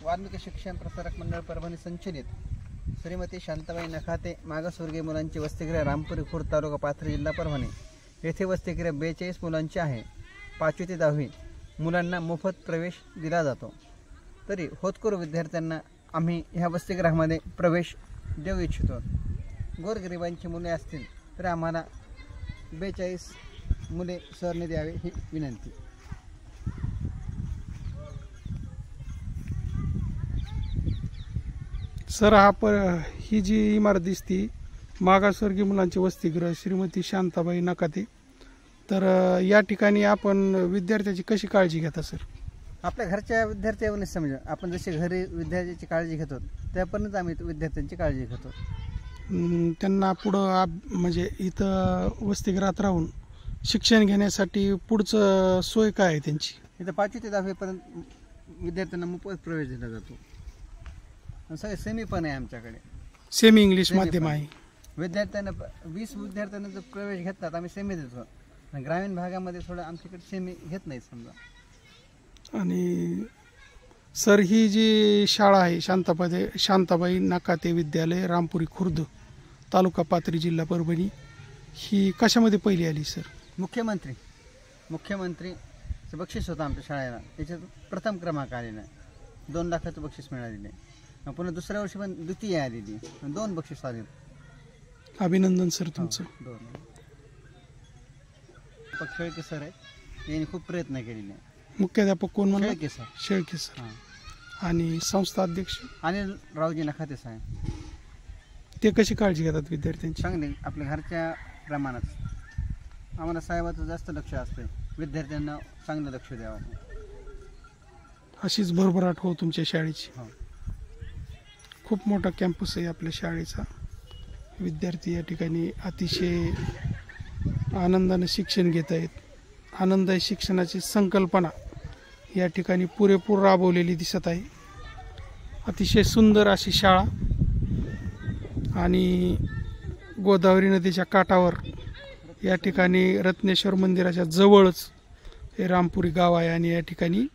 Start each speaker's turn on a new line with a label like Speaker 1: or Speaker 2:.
Speaker 1: वाल्मिकी शिक्षण प्रसारक मंडळ परभणी संचलित श्रीमती शांताबाई नखाते मागासवर्गीय मुलांची वसतिगृह रामपुरी खुर्द तालुका पाथरी जिल्हा परभणी येथे वसतिगृह 42 मुलांची आहे। 5वी ते 10वी मुलांना मोफत प्रवेश दिला जातो। तरी होतकरू विद्यार्थ्यांना आम्ही ह्या वसतिगृहामध्ये प्रवेश देऊ इच्छितो। गोरगरिबांची मुले असतील तर आम्हाला 42 मुले सरने द्यावे ही विनंती।
Speaker 2: सर ही जी इमारत दिसती मागासवर्गीय मुलांची वसतिगृह श्रीमती शांताबाई नखाते, तर या ठिकाणी आपण विद्यार्थ्याची कशी काळजी घेता सर?
Speaker 1: आपल्या घरच्या विद्यार्थ्यांनी समजा आपण जशी घरी विद्यार्थ्याची काळजी घेतो त्यापर्यंत आम्ही विद्यार्थ्यांची काळजी घेतो।
Speaker 2: त्यांना पुढं म्हणजे इथं वसतिगृहात राहून शिक्षण घेण्यासाठी पुढचं सोय काय आहे त्यांची?
Speaker 1: इथं 5वी ते 10वी पर्यंत विद्यार्थ्यांना मोफत प्रवेश दिला जातो। सगळे सेमी पण आहे आमच्याकडे,
Speaker 2: सेमी इंग्लिश माध्यम आहे।
Speaker 1: विद्यार्थ्यांना 20 विद्यार्थ्यांना जर प्रवेश घेतात आम्ही सेमी देतो। ग्रामीण भागामध्ये थोडं आमच्याकडे सेमी घेत नाही समजा।
Speaker 2: आणि सर ही जी शाळा आहे शांताबाई नखाते विद्यालय रामपुरी खुर्द तालुका पाथरी जिल्हा परभणी, ही कशामध्ये पहिली आली सर?
Speaker 1: मुख्यमंत्रीचं बक्षीस होतं आमच्या शाळेला, त्याच्यात प्रथम क्रमांक आलेला आहे। 2 लाखाचं बक्षीस मिळालेलं आहे। पुन्हा दुसऱ्या वर्षी पण द्वितीय आलेली, 2 बक्षीस आले।
Speaker 2: अभिनंदन सर तुमचं।
Speaker 1: शेळके सर आहेत, यांनी खूप प्रयत्न केलेले आहे।
Speaker 2: मुख्याध्यापक कोण म्हणा?
Speaker 1: शेळके सर।
Speaker 2: आणि संस्था अध्यक्ष
Speaker 1: अनिल रावजी नखाते साहेब।
Speaker 2: ते कशी काळजी घेतात विद्यार्थ्यांची?
Speaker 1: चांगली, आपल्या घरच्या प्रमाणात आम्हाला साहेबाचं जास्त लक्ष असतं, विद्यार्थ्यांना चांगलं लक्ष द्यावं।
Speaker 2: अशीच भरभराट हो तुमच्या शाळेची।
Speaker 1: हो,
Speaker 2: खूप मोठा कॅम्पस आहे आपल्या शाळेचा। विद्यार्थी या ठिकाणी अतिशय आनंदाने शिक्षण घेत आहेत। आनंदायी शिक्षणाची संकल्पना या ठिकाणी पुरेपूर राबवलेली दिसत आहे। अतिशय सुंदर अशी शाळा आणि गोदावरी नदीच्या काठावर या ठिकाणी रत्नेश्वर मंदिराच्या जवळच हे रामपुरी गाव आहे आणि या ठिकाणी